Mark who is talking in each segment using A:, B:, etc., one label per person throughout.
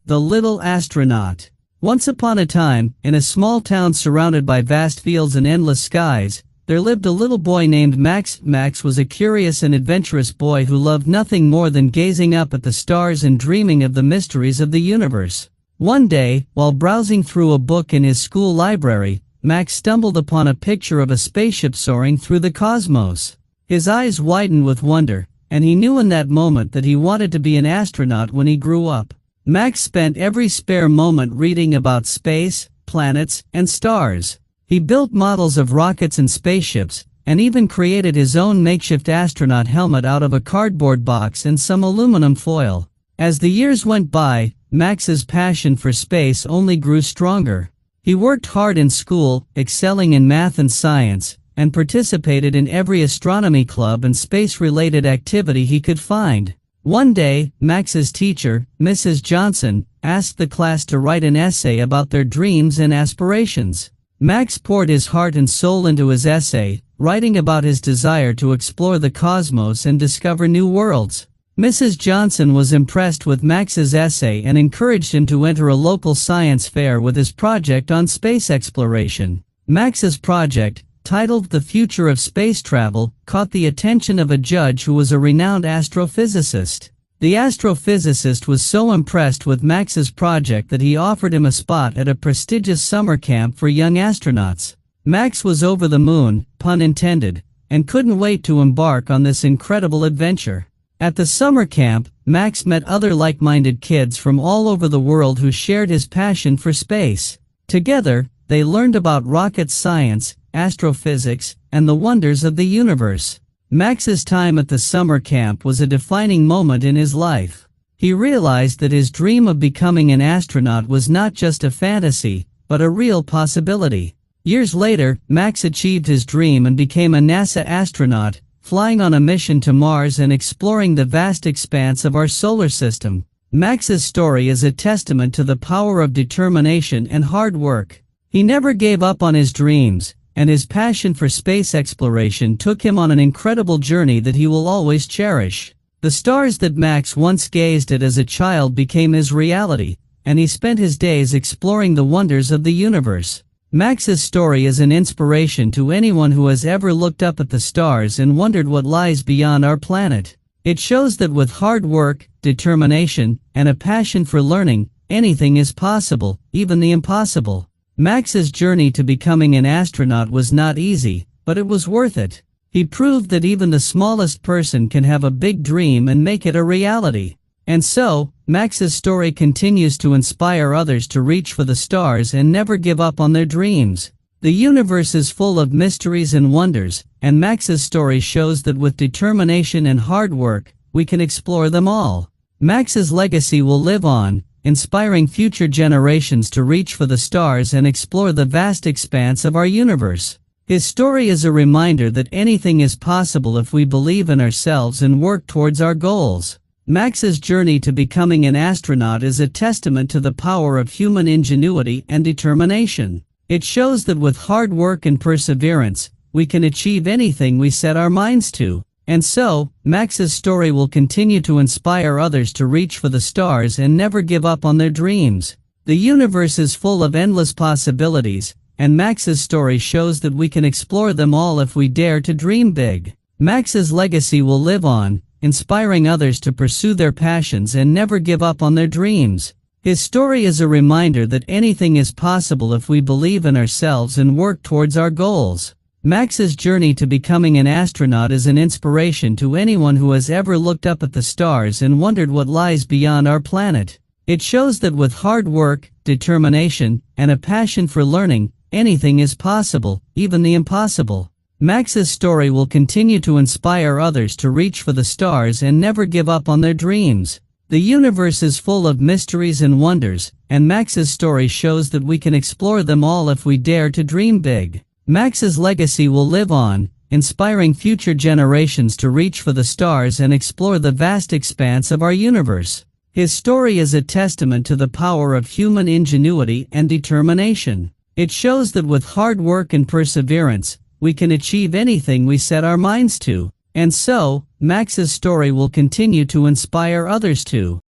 A: The Little Astronaut. Once upon a time, in a small town surrounded by vast fields and endless skies, there lived a little boy named Max. Max was a curious and adventurous boy who loved nothing more than gazing up at the stars and dreaming of the mysteries of the universe. One day, while browsing through a book in his school library, Max stumbled upon a picture of a spaceship soaring through the cosmos. His eyes widened with wonder, and he knew in that moment that he wanted to be an astronaut when he grew up. Max spent every spare moment reading about space, planets, and stars. He built models of rockets and spaceships, and even created his own makeshift astronaut helmet out of a cardboard box and some aluminum foil. As the years went by, Max's passion for space only grew stronger. He worked hard in school, excelling in math and science, and participated in every astronomy club and space-related activity he could find. One day, Max's teacher, Mrs. Johnson, asked the class to write an essay about their dreams and aspirations. Max poured his heart and soul into his essay, writing about his desire to explore the cosmos and discover new worlds. Mrs. Johnson was impressed with Max's essay and encouraged him to enter a local science fair with his project on space exploration. Max's project, titled The Future of Space Travel, caught the attention of a judge who was a renowned astrophysicist. The astrophysicist was so impressed with Max's project that he offered him a spot at a prestigious summer camp for young astronauts. Max was over the moon, pun intended, and couldn't wait to embark on this incredible adventure. At the summer camp, Max met other like-minded kids from all over the world who shared his passion for space. Together, they learned about rocket science, astrophysics, and the wonders of the universe. Max's time at the summer camp was a defining moment in his life. He realized that his dream of becoming an astronaut was not just a fantasy, but a real possibility. Years later, Max achieved his dream and became a NASA astronaut, flying on a mission to Mars and exploring the vast expanse of our solar system. Max's story is a testament to the power of determination and hard work. He never gave up on his dreams, and his passion for space exploration took him on an incredible journey that he will always cherish. The stars that Max once gazed at as a child became his reality, and he spent his days exploring the wonders of the universe. Max's story is an inspiration to anyone who has ever looked up at the stars and wondered what lies beyond our planet. It shows that with hard work, determination, and a passion for learning, anything is possible, even the impossible. Max's journey to becoming an astronaut was not easy, but it was worth it. He proved that even the smallest person can have a big dream and make it a reality. And so, Max's story continues to inspire others to reach for the stars and never give up on their dreams. The universe is full of mysteries and wonders, and Max's story shows that with determination and hard work, we can explore them all. Max's legacy will live on, inspiring future generations to reach for the stars and explore the vast expanse of our universe. His story is a reminder that anything is possible if we believe in ourselves and work towards our goals. Max's journey to becoming an astronaut is a testament to the power of human ingenuity and determination. It shows that with hard work and perseverance, we can achieve anything we set our minds to. And so, Max's story will continue to inspire others to reach for the stars and never give up on their dreams. The universe is full of endless possibilities, and Max's story shows that we can explore them all if we dare to dream big. Max's legacy will live on, inspiring others to pursue their passions and never give up on their dreams. His story is a reminder that anything is possible if we believe in ourselves and work towards our goals. Max's journey to becoming an astronaut is an inspiration to anyone who has ever looked up at the stars and wondered what lies beyond our planet. It shows that with hard work, determination, and a passion for learning, anything is possible, even the impossible. Max's story will continue to inspire others to reach for the stars and never give up on their dreams. The universe is full of mysteries and wonders, and Max's story shows that we can explore them all if we dare to dream big. Max's legacy will live on, inspiring future generations to reach for the stars and explore the vast expanse of our universe. His story is a testament to the power of human ingenuity and determination. It shows that with hard work and perseverance, we can achieve anything we set our minds to. And so, Max's story will continue to inspire others to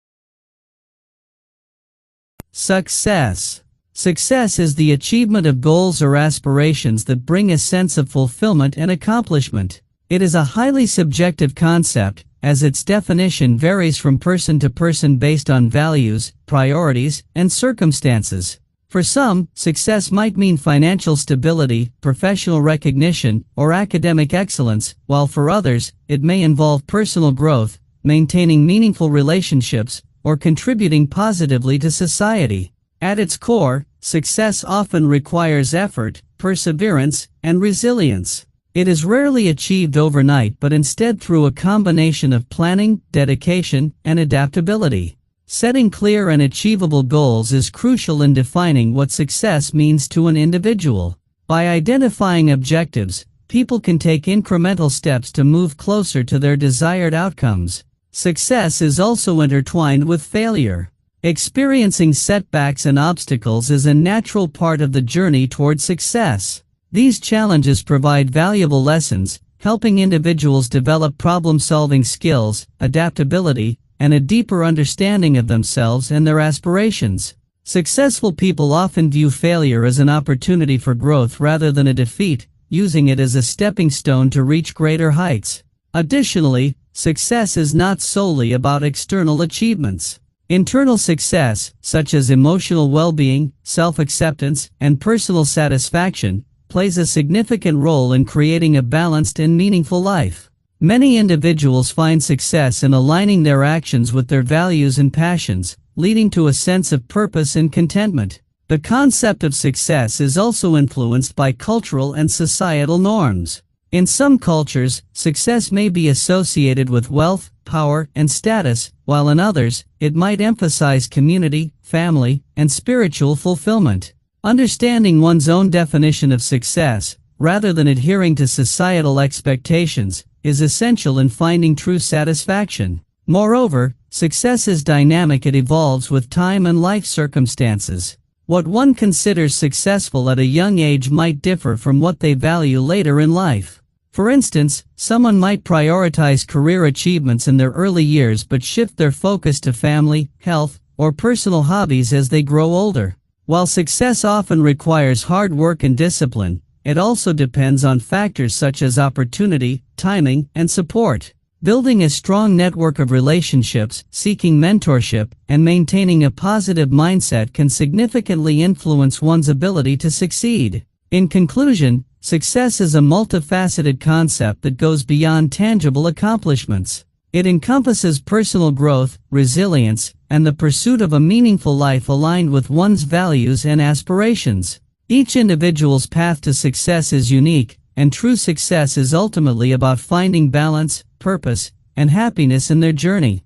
A: Success. Success is the achievement of goals or aspirations that bring a sense of fulfillment and accomplishment. It is a highly subjective concept, as its definition varies from person to person based on values, priorities, and circumstances. For some, success might mean financial stability, professional recognition, or academic excellence, while for others, it may involve personal growth, maintaining meaningful relationships, or contributing positively to society. At its core, success often requires effort, perseverance, and resilience. It is rarely achieved overnight but instead through a combination of planning, dedication, and adaptability. Setting clear and achievable goals is crucial in defining what success means to an individual. By identifying objectives, people can take incremental steps to move closer to their desired outcomes. Success is also intertwined with failure. Experiencing setbacks and obstacles is a natural part of the journey toward success. These challenges provide valuable lessons, helping individuals develop problem-solving skills, adaptability, and a deeper understanding of themselves and their aspirations. Successful people often view failure as an opportunity for growth rather than a defeat, using it as a stepping stone to reach greater heights. Additionally, success is not solely about external achievements. Internal success, such as emotional well-being, self-acceptance, and personal satisfaction, plays a significant role in creating a balanced and meaningful life. Many individuals find success in aligning their actions with their values and passions, leading to a sense of purpose and contentment. The concept of success is also influenced by cultural and societal norms. In some cultures, success may be associated with wealth, power, and status, while in others, it might emphasize community, family, and spiritual fulfillment. Understanding one's own definition of success, rather than adhering to societal expectations, is essential in finding true satisfaction. Moreover, success is dynamic. It evolves with time and life circumstances. What one considers successful at a young age might differ from what they value later in life. For instance, someone might prioritize career achievements in their early years but shift their focus to family, health, or personal hobbies as they grow older. While success often requires hard work and discipline, it also depends on factors such as opportunity, timing, and support. Building a strong network of relationships, seeking mentorship, and maintaining a positive mindset can significantly influence one's ability to succeed. In conclusion, success is a multifaceted concept that goes beyond tangible accomplishments. It encompasses personal growth, resilience, and the pursuit of a meaningful life aligned with one's values and aspirations. Each individual's path to success is unique, and true success is ultimately about finding balance, purpose, and happiness in their journey.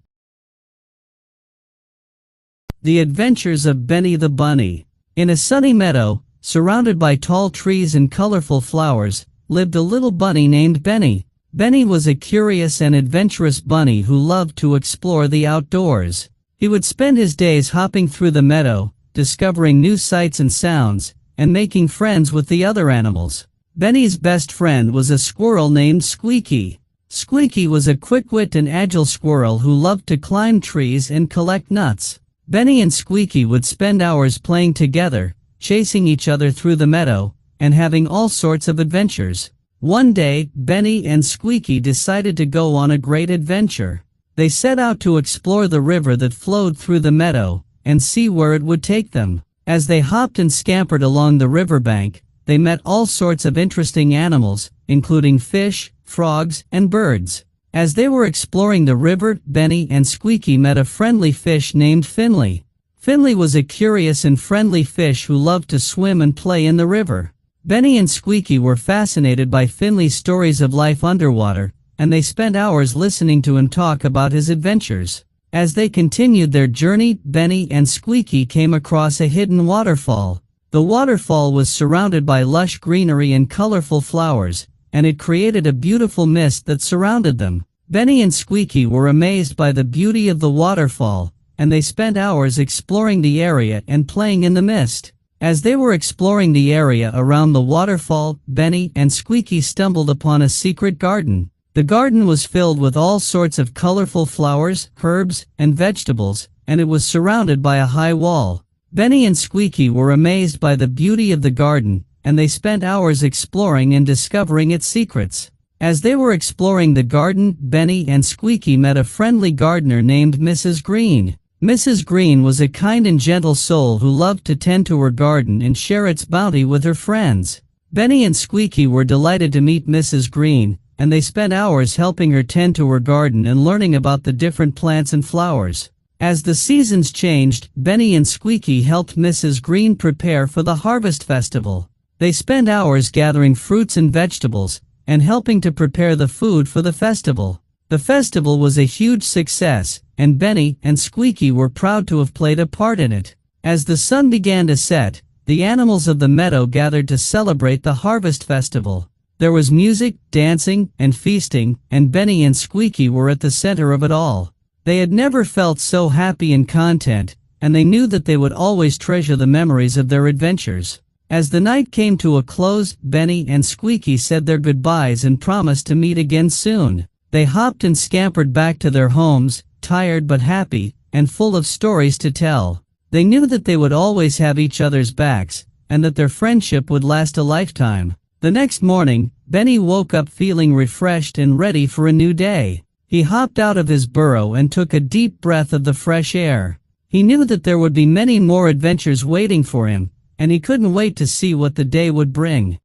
A: The Adventures of Benny the Bunny. In a sunny meadow, surrounded by tall trees and colorful flowers, lived a little bunny named Benny. Benny was a curious and adventurous bunny who loved to explore the outdoors. He would spend his days hopping through the meadow, discovering new sights and sounds, and making friends with the other animals. Benny's best friend was a squirrel named Squeaky. Squeaky was a quick-witted and agile squirrel who loved to climb trees and collect nuts. Benny and Squeaky would spend hours playing together, chasing each other through the meadow, and having all sorts of adventures. One day, Benny and Squeaky decided to go on a great adventure. They set out to explore the river that flowed through the meadow, and see where it would take them. As they hopped and scampered along the riverbank, they met all sorts of interesting animals, including fish, frogs, and birds. As they were exploring the river, Benny and Squeaky met a friendly fish named Finley. Finley was a curious and friendly fish who loved to swim and play in the river. Benny and Squeaky were fascinated by Finley's stories of life underwater, and they spent hours listening to him talk about his adventures. As they continued their journey, Benny and Squeaky came across a hidden waterfall. The waterfall was surrounded by lush greenery and colorful flowers, and it created a beautiful mist that surrounded them. Benny and Squeaky were amazed by the beauty of the waterfall, and they spent hours exploring the area and playing in the mist. As they were exploring the area around the waterfall, Benny and Squeaky stumbled upon a secret garden. The garden was filled with all sorts of colorful flowers, herbs, and vegetables, and it was surrounded by a high wall. Benny and Squeaky were amazed by the beauty of the garden, and they spent hours exploring and discovering its secrets. As they were exploring the garden, Benny and Squeaky met a friendly gardener named Mrs. Green. Mrs. Green was a kind and gentle soul who loved to tend to her garden and share its bounty with her friends. Benny and Squeaky were delighted to meet Mrs. Green, and they spent hours helping her tend to her garden and learning about the different plants and flowers. As the seasons changed, Benny and Squeaky helped Mrs. Green prepare for the Harvest Festival. They spent hours gathering fruits and vegetables, and helping to prepare the food for the festival. The festival was a huge success, and Benny and Squeaky were proud to have played a part in it. As the sun began to set, the animals of the meadow gathered to celebrate the Harvest Festival. There was music, dancing, and feasting, and Benny and Squeaky were at the center of it all. They had never felt so happy and content, and they knew that they would always treasure the memories of their adventures. As the night came to a close, Benny and Squeaky said their goodbyes and promised to meet again soon. They hopped and scampered back to their homes, tired but happy, and full of stories to tell. They knew that they would always have each other's backs, and that their friendship would last a lifetime. The next morning, Benny woke up feeling refreshed and ready for a new day. He hopped out of his burrow and took a deep breath of the fresh air. He knew that there would be many more adventures waiting for him, and he couldn't wait to see what the day would bring.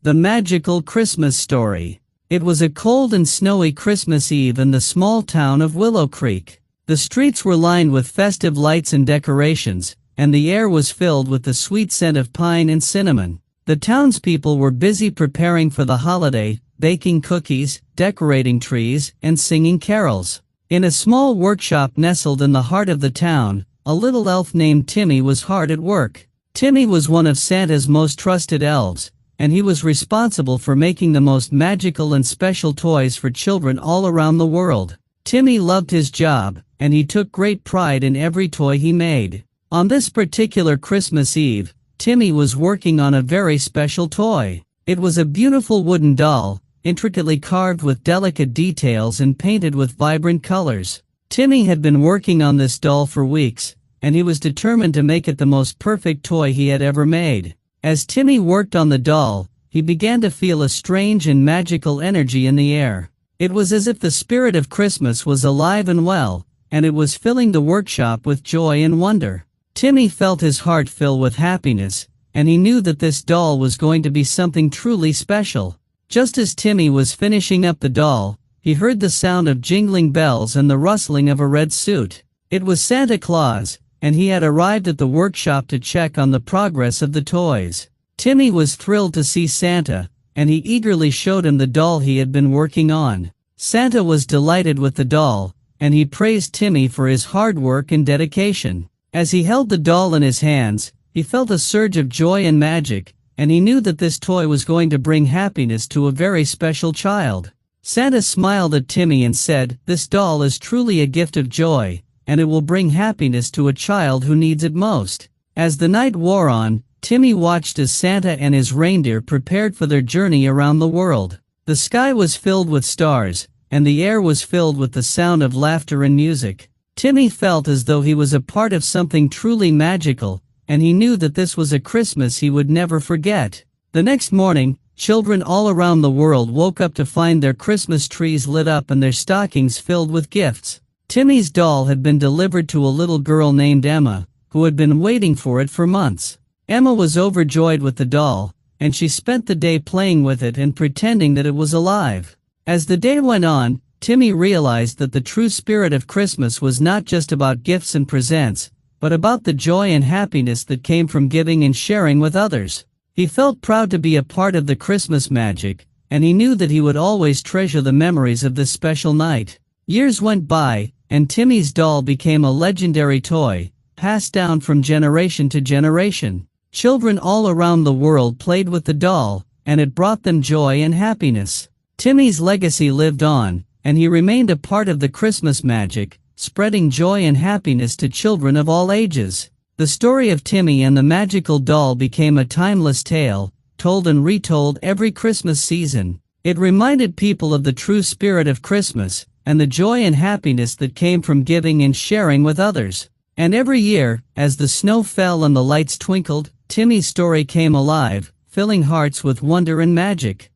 A: The Magical Christmas Story. It was a cold and snowy Christmas Eve in the small town of Willow Creek. The streets were lined with festive lights and decorations, and the air was filled with the sweet scent of pine and cinnamon. The townspeople were busy preparing for the holiday, baking cookies, decorating trees, and singing carols. In a small workshop nestled in the heart of the town, a little elf named Timmy was hard at work. Timmy was one of Santa's most trusted elves, and he was responsible for making the most magical and special toys for children all around the world. Timmy loved his job, and he took great pride in every toy he made. On this particular Christmas Eve, Timmy was working on a very special toy. It was a beautiful wooden doll, intricately carved with delicate details and painted with vibrant colors. Timmy had been working on this doll for weeks, and he was determined to make it the most perfect toy he had ever made. As Timmy worked on the doll, he began to feel a strange and magical energy in the air. It was as if the spirit of Christmas was alive and well, and it was filling the workshop with joy and wonder. Timmy felt his heart fill with happiness, and he knew that this doll was going to be something truly special. Just as Timmy was finishing up the doll, he heard the sound of jingling bells and the rustling of a red suit. It was Santa Claus, and he had arrived at the workshop to check on the progress of the toys. Timmy was thrilled to see Santa, and he eagerly showed him the doll he had been working on. Santa was delighted with the doll, and he praised Timmy for his hard work and dedication. As he held the doll in his hands, he felt a surge of joy and magic, and he knew that this toy was going to bring happiness to a very special child. Santa smiled at Timmy and said, "This doll is truly a gift of joy, and it will bring happiness to a child who needs it most." As the night wore on, Timmy watched as Santa and his reindeer prepared for their journey around the world. The sky was filled with stars, and the air was filled with the sound of laughter and music. Timmy felt as though he was a part of something truly magical, and he knew that this was a Christmas he would never forget. The next morning, children all around the world woke up to find their Christmas trees lit up and their stockings filled with gifts. Timmy's doll had been delivered to a little girl named Emma, who had been waiting for it for months. Emma was overjoyed with the doll, and she spent the day playing with it and pretending that it was alive. As the day went on, Timmy realized that the true spirit of Christmas was not just about gifts and presents, but about the joy and happiness that came from giving and sharing with others. He felt proud to be a part of the Christmas magic, and he knew that he would always treasure the memories of this special night. Years went by, and Timmy's doll became a legendary toy, passed down from generation to generation. Children all around the world played with the doll, and it brought them joy and happiness. Timmy's legacy lived on, and he remained a part of the Christmas magic, spreading joy and happiness to children of all ages. The story of Timmy and the magical doll became a timeless tale, told and retold every Christmas season. It reminded people of the true spirit of Christmas, and the joy and happiness that came from giving and sharing with others. And every year, as the snow fell and the lights twinkled, Timmy's story came alive, filling hearts with wonder and magic.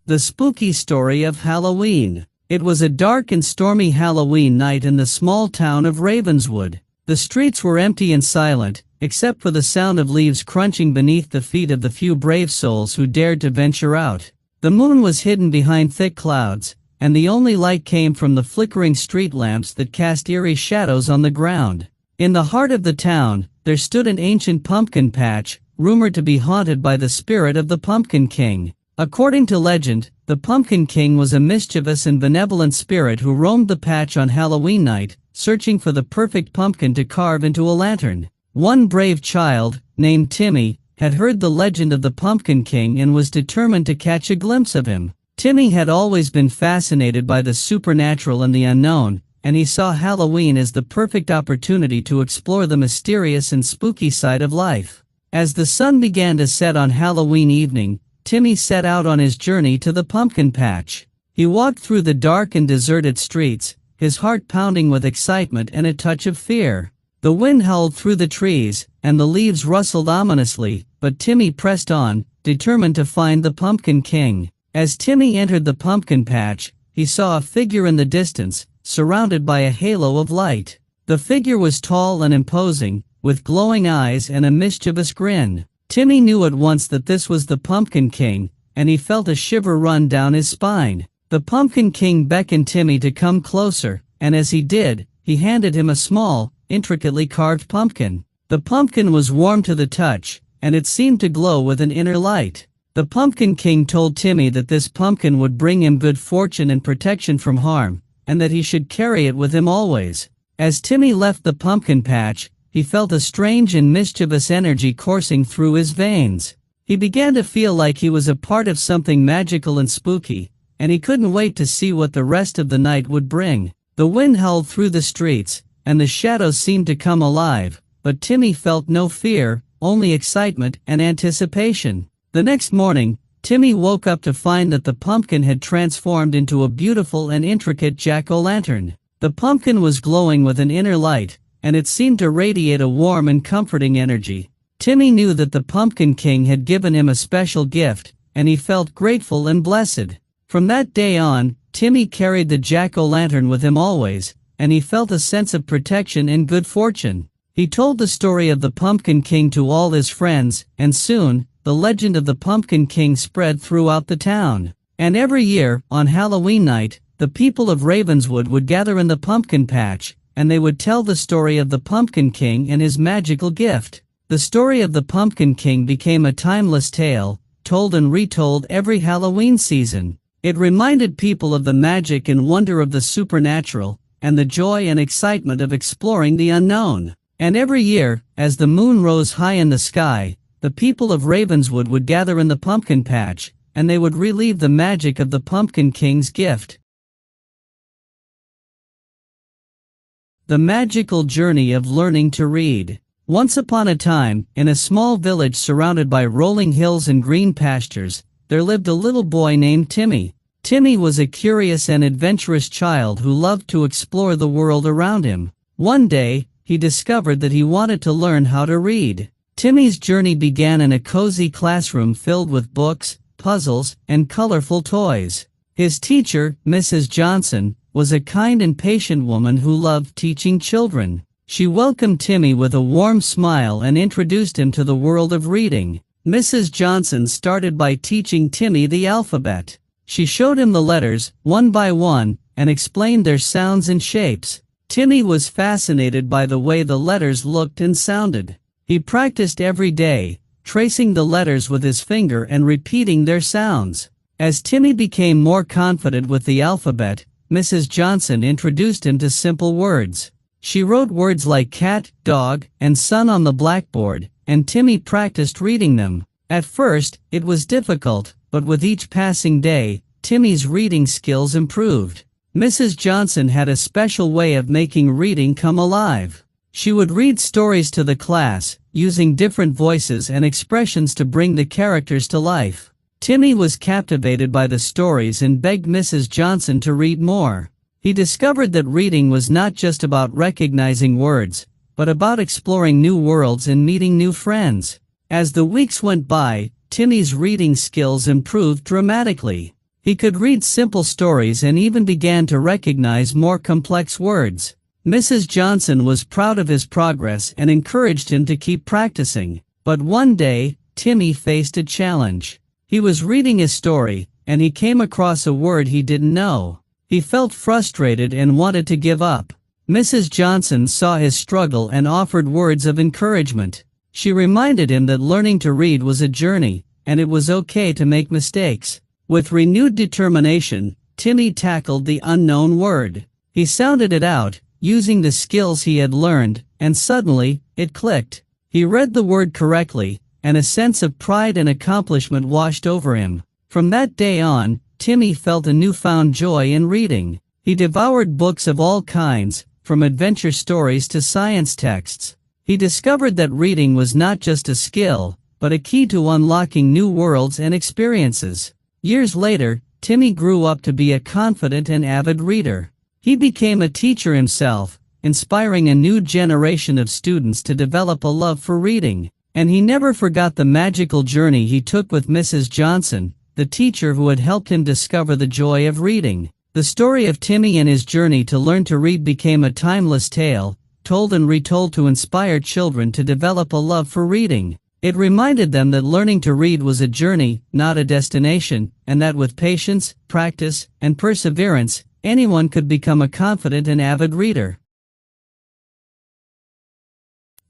A: The spooky story of Halloween. It was a dark and stormy Halloween night in the small town of Ravenswood. The streets were empty and silent, except for the sound of leaves crunching beneath the feet of the few brave souls who dared to venture out. The moon was hidden behind thick clouds, and the only light came from the flickering street lamps that cast eerie shadows on the ground. In the heart of the town, there stood an ancient pumpkin patch, rumored to be haunted by the spirit of the Pumpkin King. According to legend, the Pumpkin King was a mischievous and benevolent spirit who roamed the patch on Halloween night, searching for the perfect pumpkin to carve into a lantern. One brave child, named Timmy, had heard the legend of the Pumpkin King and was determined to catch a glimpse of him. Timmy had always been fascinated by the supernatural and the unknown, and he saw Halloween as the perfect opportunity to explore the mysterious and spooky side of life. As the sun began to set on Halloween evening, Timmy set out on his journey to the pumpkin patch. He walked through the dark and deserted streets, his heart pounding with excitement and a touch of fear. The wind howled through the trees, and the leaves rustled ominously, but Timmy pressed on, determined to find the Pumpkin King. As Timmy entered the pumpkin patch, he saw a figure in the distance, surrounded by a halo of light. The figure was tall and imposing, with glowing eyes and a mischievous grin. Timmy knew at once that this was the Pumpkin King, and he felt a shiver run down his spine. The Pumpkin King beckoned Timmy to come closer, and as he did, he handed him a small, intricately carved pumpkin. The pumpkin was warm to the touch, and it seemed to glow with an inner light. The Pumpkin King told Timmy that this pumpkin would bring him good fortune and protection from harm, and that he should carry it with him always. As Timmy left the pumpkin patch, he felt a strange and mischievous energy coursing through his veins. He began to feel like he was a part of something magical and spooky, and he couldn't wait to see what the rest of the night would bring. The wind howled through the streets, and the shadows seemed to come alive, but Timmy felt no fear, only excitement and anticipation. The next morning, Timmy woke up to find that the pumpkin had transformed into a beautiful and intricate jack-o'-lantern. The pumpkin was glowing with an inner light, and it seemed to radiate a warm and comforting energy. Timmy knew that the Pumpkin King had given him a special gift, and he felt grateful and blessed. From that day on, Timmy carried the jack-o'-lantern with him always, and he felt a sense of protection and good fortune. He told the story of the Pumpkin King to all his friends, and soon, the legend of the Pumpkin King spread throughout the town. And every year, on Halloween night, the people of Ravenswood would gather in the pumpkin patch, and they would tell the story of the Pumpkin King and his magical gift. The story of the Pumpkin King became a timeless tale, told and retold every Halloween season. It reminded people of the magic and wonder of the supernatural, and the joy and excitement of exploring the unknown. And every year, as the moon rose high in the sky, the people of Ravenswood would gather in the pumpkin patch, and they would relive the magic of the Pumpkin King's gift. The magical journey of learning to read. Once upon a time, in a small village surrounded by rolling hills and green pastures, there lived a little boy named Timmy. Timmy was a curious and adventurous child who loved to explore the world around him. One day, he discovered that he wanted to learn how to read. Timmy's journey began in a cozy classroom filled with books, puzzles, and colorful toys. His teacher, Mrs. Johnson, was a kind and patient woman who loved teaching children. She welcomed Timmy with a warm smile and introduced him to the world of reading. Mrs. Johnson started by teaching Timmy the alphabet. She showed him the letters, one by one, and explained their sounds and shapes. Timmy was fascinated by the way the letters looked and sounded. He practiced every day, tracing the letters with his finger and repeating their sounds. As Timmy became more confident with the alphabet, Mrs. Johnson introduced him to simple words. She wrote words like cat, dog, and sun on the blackboard, and Timmy practiced reading them. At first, it was difficult, but with each passing day, Timmy's reading skills improved. Mrs. Johnson had a special way of making reading come alive. She would read stories to the class, using different voices and expressions to bring the characters to life. Timmy was captivated by the stories and begged Mrs. Johnson to read more. He discovered that reading was not just about recognizing words, but about exploring new worlds and meeting new friends. As the weeks went by, Timmy's reading skills improved dramatically. He could read simple stories and even began to recognize more complex words. Mrs. Johnson was proud of his progress and encouraged him to keep practicing. But one day, Timmy faced a challenge. He was reading his story, and he came across a word he didn't know. He felt frustrated and wanted to give up. Mrs. Johnson saw his struggle and offered words of encouragement. She reminded him that learning to read was a journey, and it was okay to make mistakes. With renewed determination, Timmy tackled the unknown word. He sounded it out, using the skills he had learned, and suddenly, it clicked. He read the word correctly, and a sense of pride and accomplishment washed over him. From that day on, Timmy felt a newfound joy in reading. He devoured books of all kinds, from adventure stories to science texts. He discovered that reading was not just a skill, but a key to unlocking new worlds and experiences. Years later, Timmy grew up to be a confident and avid reader. He became a teacher himself, inspiring a new generation of students to develop a love for reading. And he never forgot the magical journey he took with Mrs. Johnson, the teacher who had helped him discover the joy of reading. The story of Timmy and his journey to learn to read became a timeless tale, told and retold to inspire children to develop a love for reading. It reminded them that learning to read was a journey, not a destination, and that with patience, practice, and perseverance, anyone could become a confident and avid reader.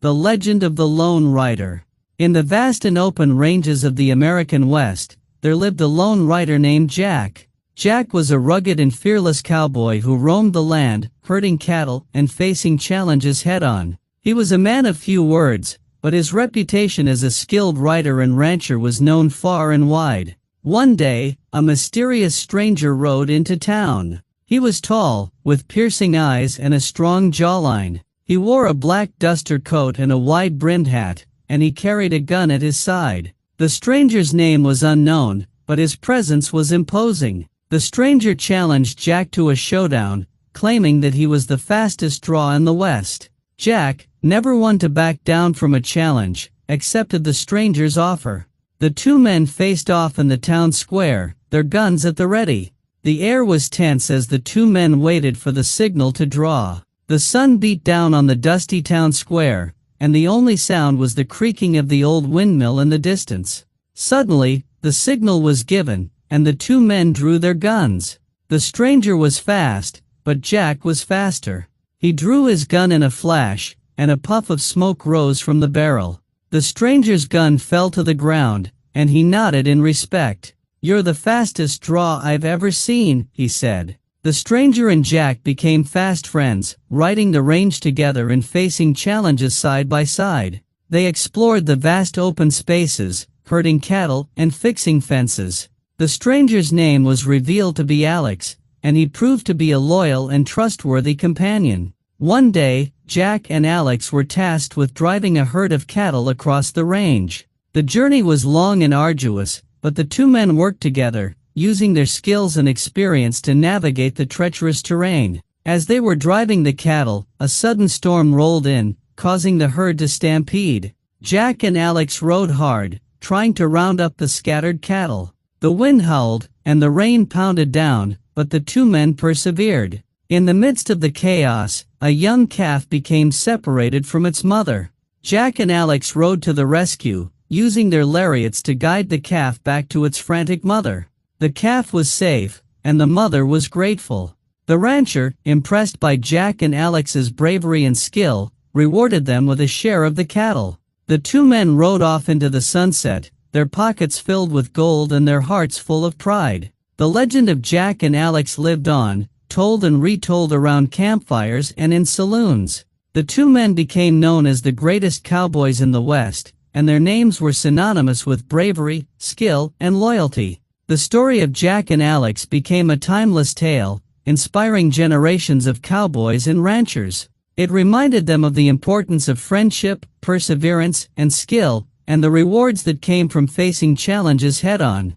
A: The Legend of the Lone Rider. In the vast and open ranges of the American West, there lived a lone rider named Jack. Jack was a rugged and fearless cowboy who roamed the land, herding cattle and facing challenges head-on. He was a man of few words, but his reputation as a skilled rider and rancher was known far and wide. One day, a mysterious stranger rode into town. He was tall, with piercing eyes and a strong jawline. He wore a black duster coat and a wide-brimmed hat, and he carried a gun at his side. The stranger's name was unknown, but his presence was imposing. The stranger challenged Jack to a showdown, claiming that he was the fastest draw in the West. Jack, never one to back down from a challenge, accepted the stranger's offer. The two men faced off in the town square, their guns at the ready. The air was tense as the two men waited for the signal to draw. The sun beat down on the dusty town square, and the only sound was the creaking of the old windmill in the distance. Suddenly, the signal was given, and the two men drew their guns. The stranger was fast, but Jack was faster. He drew his gun in a flash, and a puff of smoke rose from the barrel. The stranger's gun fell to the ground, and he nodded in respect. "You're the fastest draw I've ever seen," he said. The stranger and Jack became fast friends, riding the range together and facing challenges side by side. They explored the vast open spaces, herding cattle and fixing fences. The stranger's name was revealed to be Alex, and he proved to be a loyal and trustworthy companion. One day, Jack and Alex were tasked with driving a herd of cattle across the range. The journey was long and arduous, but the two men worked together, using their skills and experience to navigate the treacherous terrain. As they were driving the cattle, a sudden storm rolled in, causing the herd to stampede. Jack and Alex rode hard, trying to round up the scattered cattle. The wind howled, and the rain pounded down, but the two men persevered. In the midst of the chaos, a young calf became separated from its mother. Jack and Alex rode to the rescue, using their lariats to guide the calf back to its frantic mother. The calf was safe, and the mother was grateful. The rancher, impressed by Jack and Alex's bravery and skill, rewarded them with a share of the cattle. The two men rode off into the sunset, their pockets filled with gold and their hearts full of pride. The legend of Jack and Alex lived on, told and retold around campfires and in saloons. The two men became known as the greatest cowboys in the West, and their names were synonymous with bravery, skill, and loyalty. The story of Jack and Alex became a timeless tale, inspiring generations of cowboys and ranchers. It reminded them of the importance of friendship, perseverance, and skill, and the rewards that came from facing challenges head-on.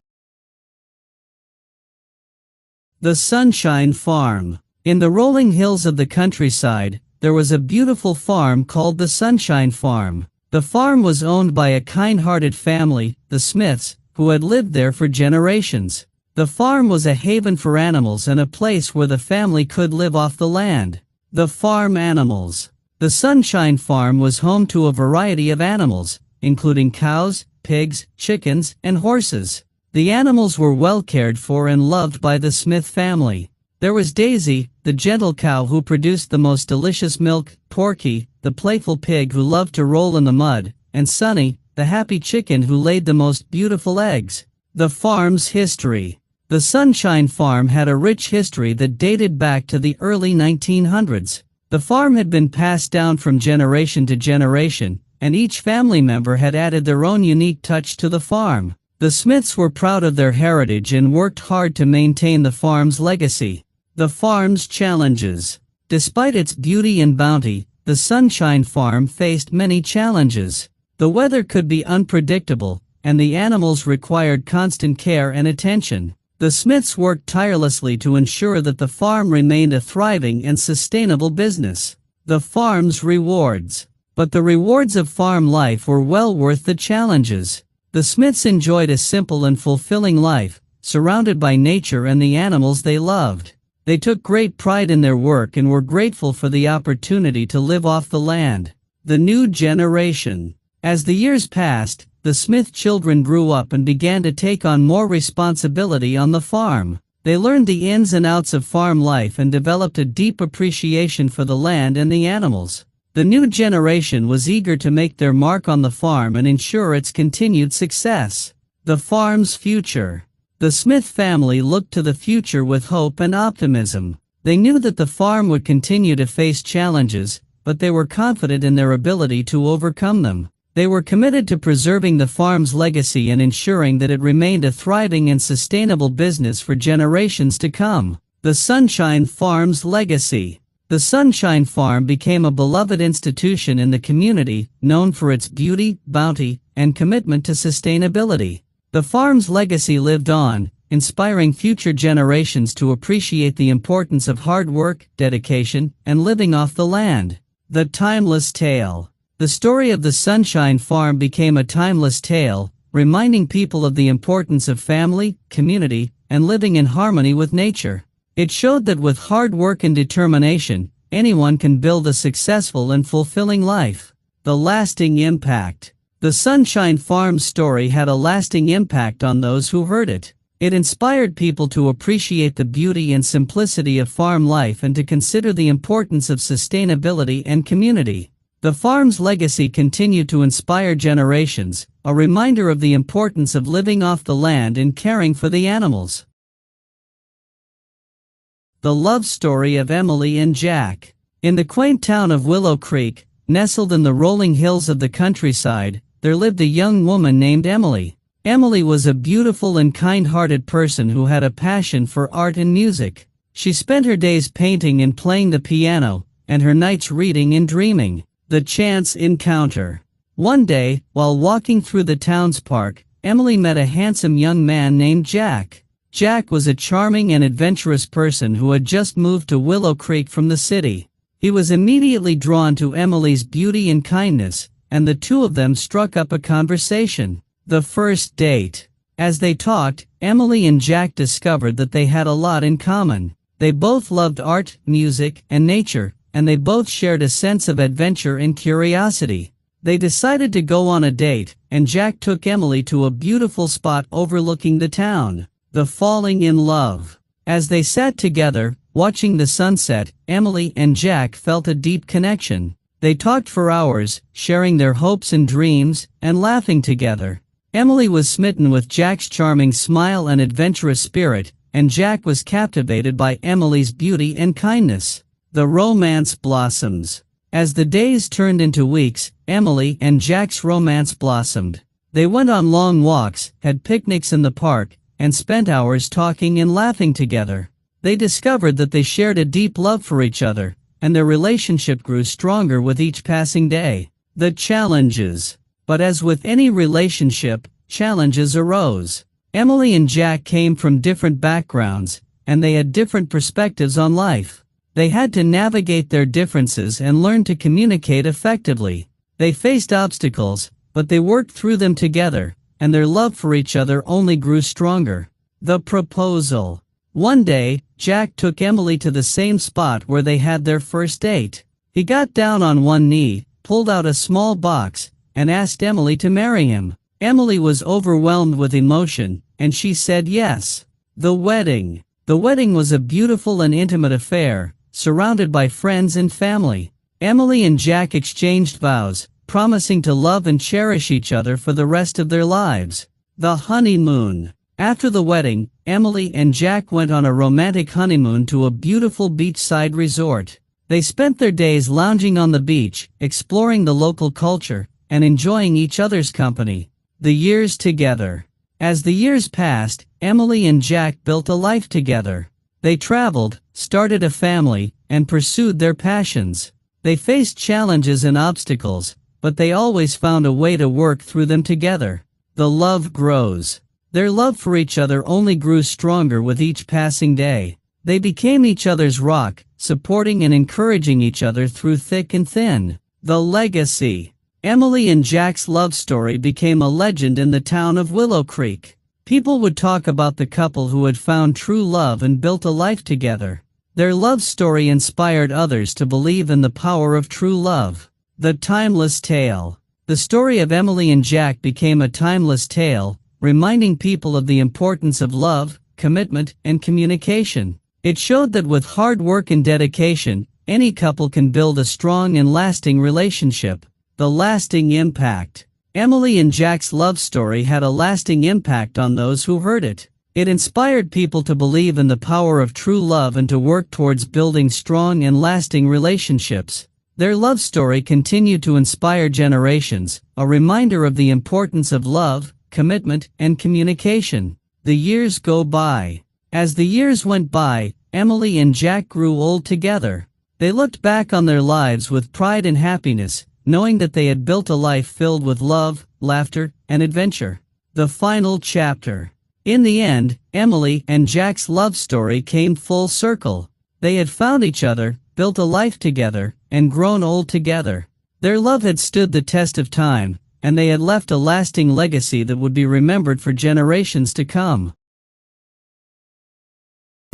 A: The Sunshine Farm. In the rolling hills of the countryside, there was a beautiful farm called the Sunshine Farm. The farm was owned by a kind-hearted family, the Smiths, who had lived there for generations. The farm was a haven for animals and a place where the family could live off the land. The farm animals. The Sunshine Farm was home to a variety of animals, including cows, pigs, chickens, and horses. The animals were well cared for and loved by the Smith family. There was Daisy, the gentle cow who produced the most delicious milk, Porky, the playful pig who loved to roll in the mud, and Sunny, the happy chicken who laid the most beautiful eggs. The farm's history. The Sunshine Farm had a rich history that dated back to the early 1900s. The farm had been passed down from generation to generation, and each family member had added their own unique touch to the farm. The Smiths were proud of their heritage and worked hard to maintain the farm's legacy. The farm's challenges. Despite its beauty and bounty, the Sunshine Farm faced many challenges. The weather could be unpredictable, and the animals required constant care and attention. The Smiths worked tirelessly to ensure that the farm remained a thriving and sustainable business. The farm's rewards. But the rewards of farm life were well worth the challenges. The Smiths enjoyed a simple and fulfilling life, surrounded by nature and the animals they loved. They took great pride in their work and were grateful for the opportunity to live off the land. The new generation. As the years passed, the Smith children grew up and began to take on more responsibility on the farm. They learned the ins and outs of farm life and developed a deep appreciation for the land and the animals. The new generation was eager to make their mark on the farm and ensure its continued success. The farm's future. The Smith family looked to the future with hope and optimism. They knew that the farm would continue to face challenges, but they were confident in their ability to overcome them. They were committed to preserving the farm's legacy and ensuring that it remained a thriving and sustainable business for generations to come. The Sunshine Farm's legacy. The Sunshine Farm became a beloved institution in the community, known for its beauty, bounty, and commitment to sustainability. The farm's legacy lived on, inspiring future generations to appreciate the importance of hard work, dedication, and living off the land. The timeless tale. The story of the Sunshine Farm became a timeless tale, reminding people of the importance of family, community, and living in harmony with nature. It showed that with hard work and determination, anyone can build a successful and fulfilling life. The lasting impact. The Sunshine Farm story had a lasting impact on those who heard it. It inspired people to appreciate the beauty and simplicity of farm life and to consider the importance of sustainability and community. The farm's legacy continued to inspire generations, a reminder of the importance of living off the land and caring for the animals. The love story of Emily and Jack. In the quaint town of Willow Creek, nestled in the rolling hills of the countryside, there lived a young woman named Emily. Emily was a beautiful and kind-hearted person who had a passion for art and music. She spent her days painting and playing the piano, and her nights reading and dreaming. The chance encounter. One day, while walking through the town's park, Emily met a handsome young man named Jack. Jack was a charming and adventurous person who had just moved to Willow Creek from the city. He was immediately drawn to Emily's beauty and kindness, and the two of them struck up a conversation. The first date. As they talked, Emily and Jack discovered that they had a lot in common. They both loved art, music, and nature, and they both shared a sense of adventure and curiosity. They decided to go on a date, and Jack took Emily to a beautiful spot overlooking the town. The falling in love. As they sat together, watching the sunset, Emily and Jack felt a deep connection. They talked for hours, sharing their hopes and dreams, and laughing together. Emily was smitten with Jack's charming smile and adventurous spirit, and Jack was captivated by Emily's beauty and kindness. The romance blossoms. As the days turned into weeks, Emily and Jack's romance blossomed. They went on long walks, had picnics in the park, and spent hours talking and laughing together. They discovered that they shared a deep love for each other, and their relationship grew stronger with each passing day. The challenges. But as with any relationship, challenges arose. Emily and Jack came from different backgrounds, and they had different perspectives on life. They had to navigate their differences and learn to communicate effectively. They faced obstacles, but they worked through them together, and their love for each other only grew stronger. The proposal. One day, Jack took Emily to the same spot where they had their first date. He got down on one knee, pulled out a small box, and asked Emily to marry him. Emily was overwhelmed with emotion, and she said yes. The wedding. The wedding was a beautiful and intimate affair, surrounded by friends and family. Emily and Jack exchanged vows, promising to love and cherish each other for the rest of their lives. The honeymoon. After the wedding, Emily and Jack went on a romantic honeymoon to a beautiful beachside resort. They spent their days lounging on the beach, exploring the local culture, and enjoying each other's company. The years together. As the years passed, Emily and Jack built a life together. They traveled, started a family, and pursued their passions. They faced challenges and obstacles, but they always found a way to work through them together. The love grows. Their love for each other only grew stronger with each passing day. They became each other's rock, supporting and encouraging each other through thick and thin. The legacy. Emily and Jack's love story became a legend in the town of Willow Creek. People would talk about the couple who had found true love and built a life together. Their love story inspired others to believe in the power of true love. The timeless tale. The story of Emily and Jack became a timeless tale, reminding people of the importance of love, commitment, and communication. It showed that with hard work and dedication, any couple can build a strong and lasting relationship. The lasting impact. Emily and Jack's love story had a lasting impact on those who heard it. It inspired people to believe in the power of true love and to work towards building strong and lasting relationships. Their love story continued to inspire generations, a reminder of the importance of love, commitment, and communication. The years go by. As the years went by, Emily and Jack grew old together. They looked back on their lives with pride and happiness, knowing that they had built a life filled with love, laughter, and adventure. The final chapter. In the end, Emily and Jack's love story came full circle. They had found each other, built a life together, and grown old together. Their love had stood the test of time, and they had left a lasting legacy that would be remembered for generations to come.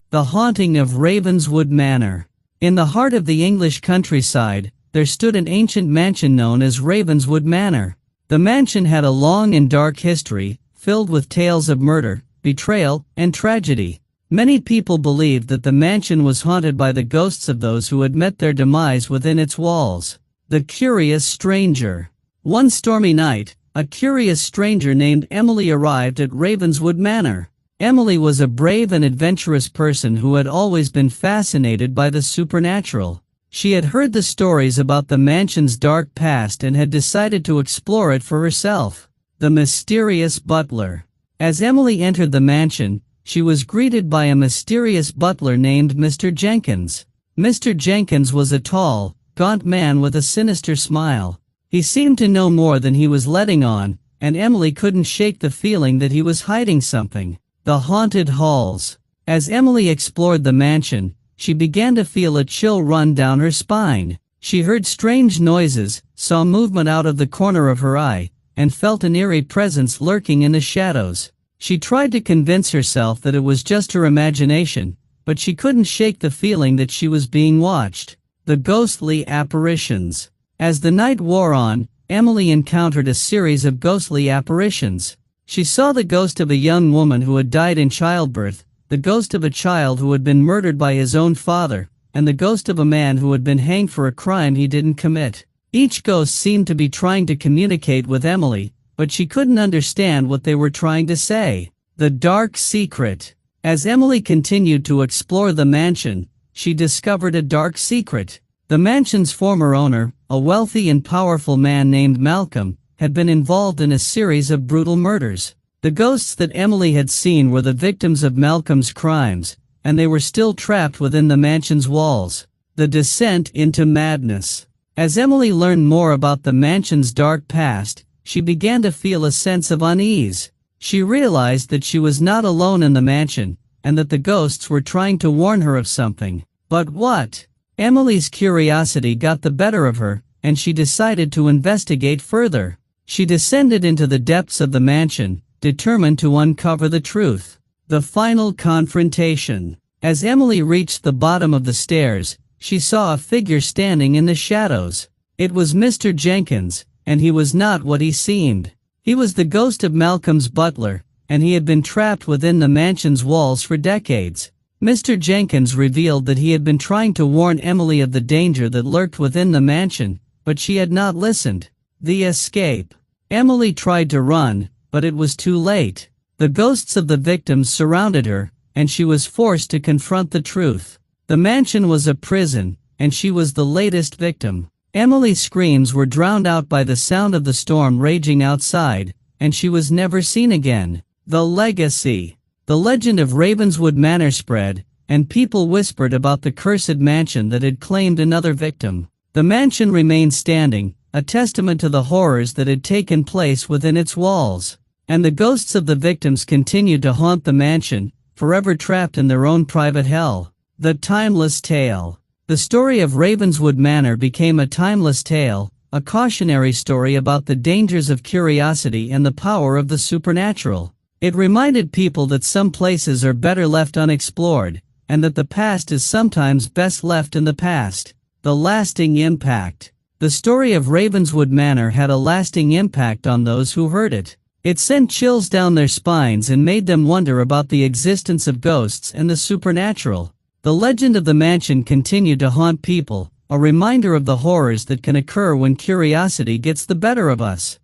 A: The haunting of Ravenswood Manor. In the heart of the English countryside, there stood an ancient mansion known as Ravenswood Manor. The mansion had a long and dark history, filled with tales of murder, betrayal, and tragedy. Many people believed that the mansion was haunted by the ghosts of those who had met their demise within its walls. The curious stranger. One stormy night, a curious stranger named Emily arrived at Ravenswood Manor. Emily was a brave and adventurous person who had always been fascinated by the supernatural. She had heard the stories about the mansion's dark past and had decided to explore it for herself. The mysterious butler. As Emily entered the mansion, she was greeted by a mysterious butler named Mr. Jenkins. Mr. Jenkins was a tall, gaunt man with a sinister smile. He seemed to know more than he was letting on, and Emily couldn't shake the feeling that he was hiding something. The haunted halls. As Emily explored the mansion, she began to feel a chill run down her spine. She heard strange noises, saw movement out of the corner of her eye, and felt an eerie presence lurking in the shadows. She tried to convince herself that it was just her imagination, but she couldn't shake the feeling that she was being watched. The ghostly apparitions. As the night wore on, Emily encountered a series of ghostly apparitions. She saw the ghost of a young woman who had died in childbirth, the ghost of a child who had been murdered by his own father, and the ghost of a man who had been hanged for a crime he didn't commit. Each ghost seemed to be trying to communicate with Emily, but she couldn't understand what they were trying to say. The dark secret. As Emily continued to explore the mansion, she discovered a dark secret. The mansion's former owner, a wealthy and powerful man named Malcolm, had been involved in a series of brutal murders. The ghosts that Emily had seen were the victims of Malcolm's crimes, and they were still trapped within the mansion's walls. The descent into madness. As Emily learned more about the mansion's dark past, she began to feel a sense of unease. She realized that she was not alone in the mansion, and that the ghosts were trying to warn her of something. But what? Emily's curiosity got the better of her, and she decided to investigate further. She descended into the depths of the mansion, determined to uncover the truth. The final confrontation. As Emily reached the bottom of the stairs, she saw a figure standing in the shadows. It was Mr. Jenkins, and he was not what he seemed. He was the ghost of Malcolm's butler, and he had been trapped within the mansion's walls for decades. Mr. Jenkins revealed that he had been trying to warn Emily of the danger that lurked within the mansion, but she had not listened. The escape. Emily tried to run, but it was too late. The ghosts of the victims surrounded her, and she was forced to confront the truth. The mansion was a prison, and she was the latest victim. Emily's screams were drowned out by the sound of the storm raging outside, and she was never seen again. The legacy. The legend of Ravenswood Manor spread, and people whispered about the cursed mansion that had claimed another victim. The mansion remained standing, a testament to the horrors that had taken place within its walls. And the ghosts of the victims continued to haunt the mansion, forever trapped in their own private hell. The timeless tale. The story of Ravenswood Manor became a timeless tale, a cautionary story about the dangers of curiosity and the power of the supernatural. It reminded people that some places are better left unexplored, and that the past is sometimes best left in the past. The lasting impact. The story of Ravenswood Manor had a lasting impact on those who heard it. It sent chills down their spines and made them wonder about the existence of ghosts and the supernatural. The legend of the mansion continued to haunt people, a reminder of the horrors that can occur when curiosity gets the better of us.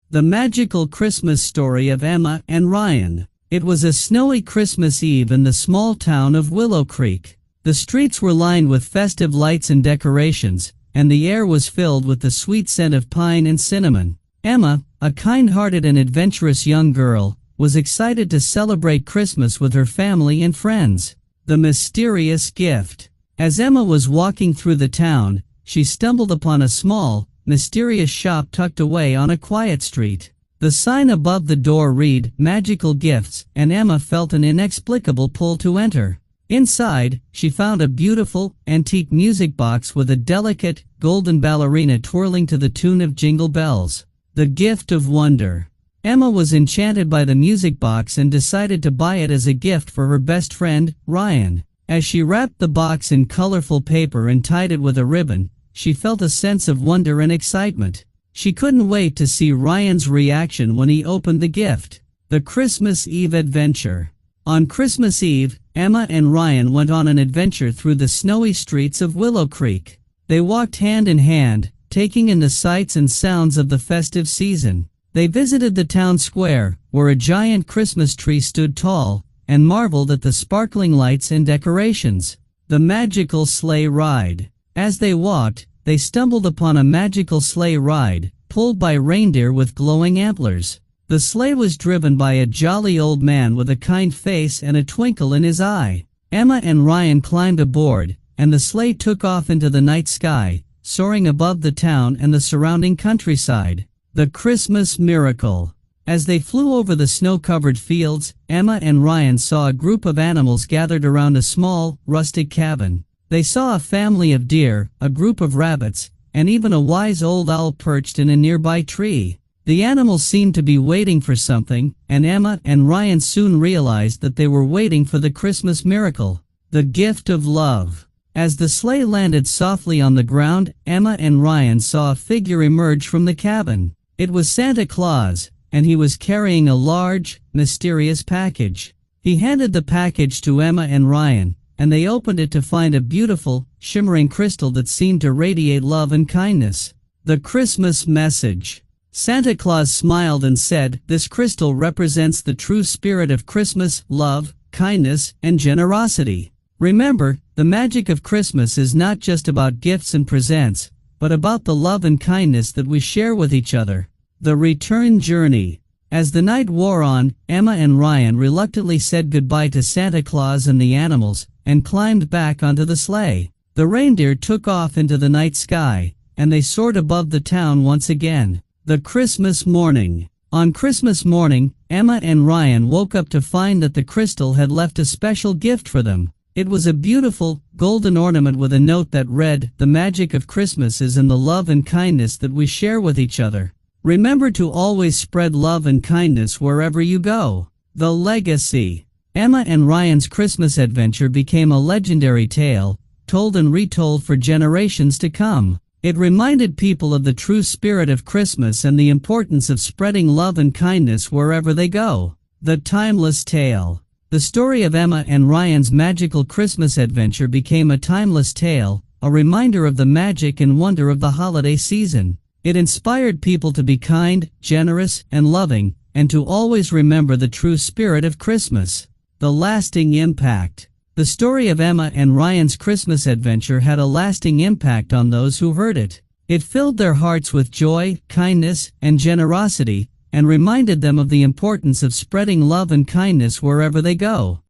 A: The magical Christmas story of Emma and Ryan. It was a snowy Christmas Eve in the small town of Willow Creek. The streets were lined with festive lights and decorations, and the air was filled with the sweet scent of pine and cinnamon. Emma, a kind-hearted and adventurous young girl, was excited to celebrate Christmas with her family and friends. The mysterious gift. As Emma was walking through the town, she stumbled upon a small, mysterious shop tucked away on a quiet street. The sign above the door read, "Magical Gifts," and Emma felt an inexplicable pull to enter. Inside, she found a beautiful, antique music box with a delicate, golden ballerina twirling to the tune of Jingle Bells. The gift of wonder. Emma was enchanted by the music box and decided to buy it as a gift for her best friend, Ryan. As she wrapped the box in colorful paper and tied it with a ribbon, she felt a sense of wonder and excitement. She couldn't wait to see Ryan's reaction when he opened the gift. The Christmas Eve adventure. On Christmas Eve, Emma and Ryan went on an adventure through the snowy streets of Willow Creek. They walked hand in hand, taking in the sights and sounds of the festive season. They visited the town square, where a giant Christmas tree stood tall, and marveled at the sparkling lights and decorations. The magical sleigh ride. As they walked, they stumbled upon a magical sleigh ride, pulled by reindeer with glowing antlers. The sleigh was driven by a jolly old man with a kind face and a twinkle in his eye. Emma and Ryan climbed aboard, and the sleigh took off into the night sky, soaring above the town and the surrounding countryside. The Christmas miracle. As they flew over the snow-covered fields, Emma and Ryan saw a group of animals gathered around a small, rustic cabin. They saw a family of deer, a group of rabbits, and even a wise old owl perched in a nearby tree. The animals seemed to be waiting for something, and Emma and Ryan soon realized that they were waiting for the Christmas miracle. The gift of love. As the sleigh landed softly on the ground, Emma and Ryan saw a figure emerge from the cabin. It was Santa Claus, and he was carrying a large, mysterious package. He handed the package to Emma and Ryan, and they opened it to find a beautiful, shimmering crystal that seemed to radiate love and kindness. The Christmas message. Santa Claus smiled and said, "This crystal represents the true spirit of Christmas, love, kindness, and generosity. Remember, the magic of Christmas is not just about gifts and presents, but about the love and kindness that we share with each other." The return journey. As the night wore on, Emma and Ryan reluctantly said goodbye to Santa Claus and the animals, and climbed back onto the sleigh. The reindeer took off into the night sky, and they soared above the town once again. The Christmas morning. On Christmas morning, Emma and Ryan woke up to find that the crystal had left a special gift for them. It was a beautiful, golden ornament with a note that read, "The magic of Christmas is in the love and kindness that we share with each other. Remember to always spread love and kindness wherever you go." The legacy. Emma and Ryan's Christmas adventure became a legendary tale, told and retold for generations to come. It reminded people of the true spirit of Christmas and the importance of spreading love and kindness wherever they go. The timeless tale. The story of Emma and Ryan's magical Christmas adventure became a timeless tale, a reminder of the magic and wonder of the holiday season. It inspired people to be kind, generous, and loving, and to always remember the true spirit of Christmas. The lasting impact. The story of Emma and Ryan's Christmas adventure had a lasting impact on those who heard it. It filled their hearts with joy, kindness, and generosity, and reminded them of the importance of spreading love and kindness wherever they go.